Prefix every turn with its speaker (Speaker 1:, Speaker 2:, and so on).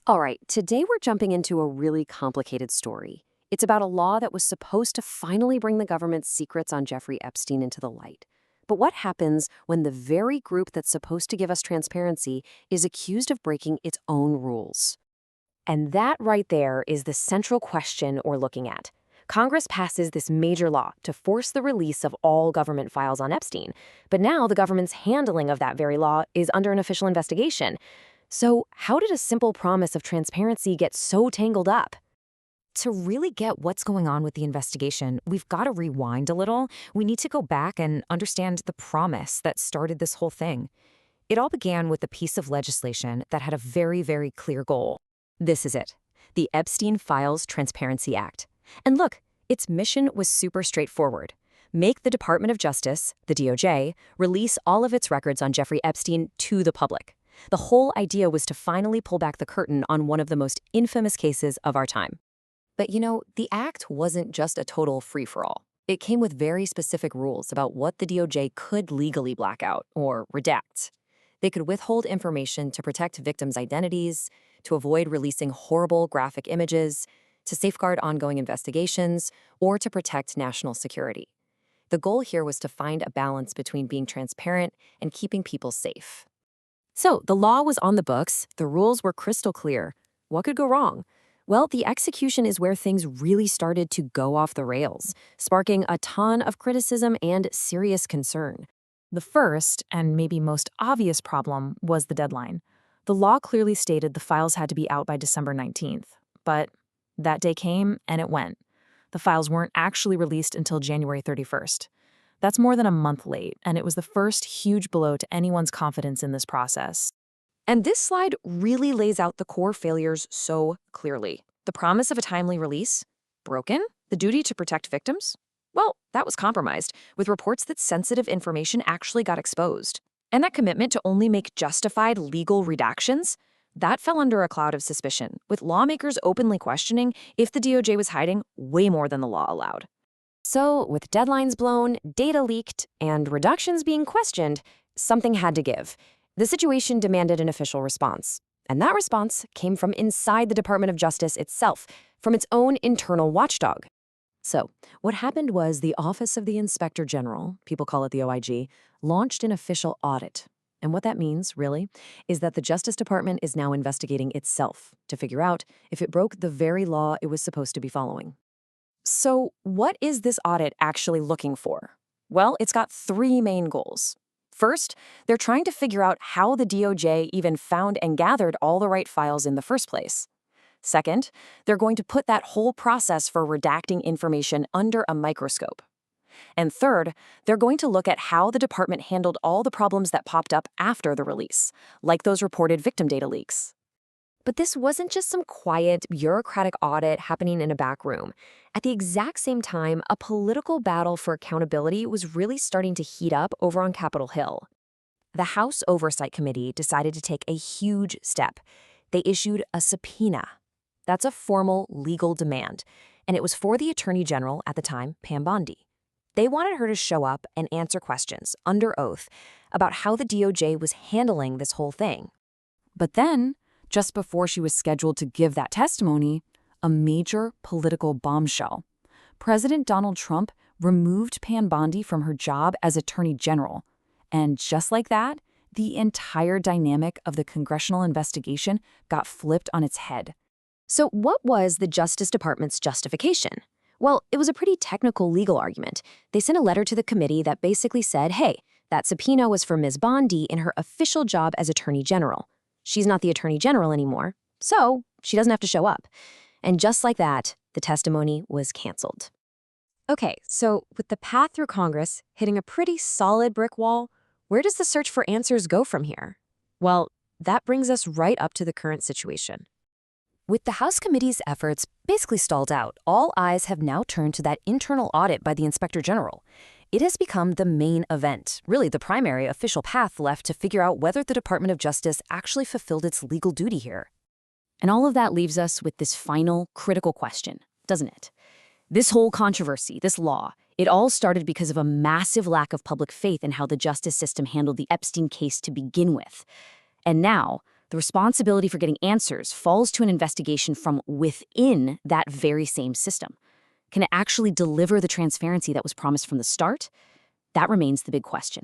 Speaker 1: All right, today we're jumping into a really complicated story. It's about a law that was supposed to finally bring the government's secrets on Jeffrey Epstein into the light. But what happens when the very group that's supposed to give us transparency is accused of breaking its own rules? And that right there is the central question we're looking at. Congress passes this major law to force the release of all government files on Epstein. But now the government's handling of that very law is under an official investigation. So, how did a simple promise of transparency get so tangled up?
Speaker 2: To really get what's going on with the investigation, we've got to rewind a little. We need to go back and understand the promise that started this whole thing. It all began with a piece of legislation that had a very, very clear goal. This is it, the Epstein Files Transparency Act. And look, its mission was super straightforward. Make the Department of Justice, the DOJ, release all of its records on Jeffrey Epstein to the public. The whole idea was to finally pull back the curtain on one of the most infamous cases of our time. But the act wasn't just a total free-for-all. It came with very specific rules about what the DOJ could legally black out or redact. They could withhold information to protect victims' identities, to avoid releasing horrible graphic images, to safeguard ongoing investigations, or to protect national security. The goal here was to find a balance between being transparent and keeping people safe. So the law was on the books, the rules were crystal clear. What could go wrong? Well, the execution is where things really started to go off the rails, sparking a ton of criticism and serious concern. The first, and maybe most obvious problem, was the deadline. The law clearly stated the files had to be out by December 19th, but that day came and it went. The files weren't actually released until January 31st. That's more than a month late, and it was the first huge blow to anyone's confidence in this process. And this slide really lays out the core failures so clearly. The promise of a timely release? Broken? The duty to protect victims? Well, that was compromised, with reports that sensitive information actually got exposed. And that commitment to only make justified legal redactions? That fell under a cloud of suspicion, with lawmakers openly questioning if the DOJ was hiding way more than the law allowed. So, with deadlines blown, data leaked, and reductions being questioned, something had to give. The situation demanded an official response. And that response came from inside the Department of Justice itself, from its own internal watchdog. So, what happened was the Office of the Inspector General, people call it the OIG, launched an official audit. And what that means, really, is that the Justice Department is now investigating itself to figure out if it broke the very law it was supposed to be following. So, what is this audit actually looking for? Well, it's got three main goals. First, they're trying to figure out how the DOJ even found and gathered all the right files in the first place. Second, they're going to put that whole process for redacting information under a microscope. And third, they're going to look at how the department handled all the problems that popped up after the release, like those reported victim data leaks. But this wasn't just some quiet, bureaucratic audit happening in a back room. At the exact same time, a political battle for accountability was really starting to heat up over on Capitol Hill. The House Oversight Committee decided to take a huge step. They issued a subpoena. That's a formal legal demand, and it was for the Attorney General at the time, Pam Bondi. They wanted her to show up and answer questions under oath about how the DOJ was handling this whole thing. But then, just before she was scheduled to give that testimony, a major political bombshell. President Donald Trump removed Pam Bondi from her job as Attorney General. And just like that, the entire dynamic of the congressional investigation got flipped on its head. So what was the Justice Department's justification? Well, it was a pretty technical legal argument. They sent a letter to the committee that basically said, hey, that subpoena was for Ms. Bondi in her official job as Attorney General. She's not the Attorney General anymore, so she doesn't have to show up. And just like that, the testimony was canceled. Okay, so with the path through Congress hitting a pretty solid brick wall, where does the search for answers go from here? Well, that brings us right up to the current situation. With the House Committee's efforts basically stalled out, all eyes have now turned to that internal audit by the Inspector General. It has become the main event, really the primary official path left to figure out whether the Department of Justice actually fulfilled its legal duty here. And all of that leaves us with this final, critical question, doesn't it? This whole controversy, this law, it all started because of a massive lack of public faith in how the justice system handled the Epstein case to begin with. And now,
Speaker 1: The responsibility for getting answers falls to an investigation from within that very same system. Can it actually deliver the transparency that was promised from the start? That remains the big question.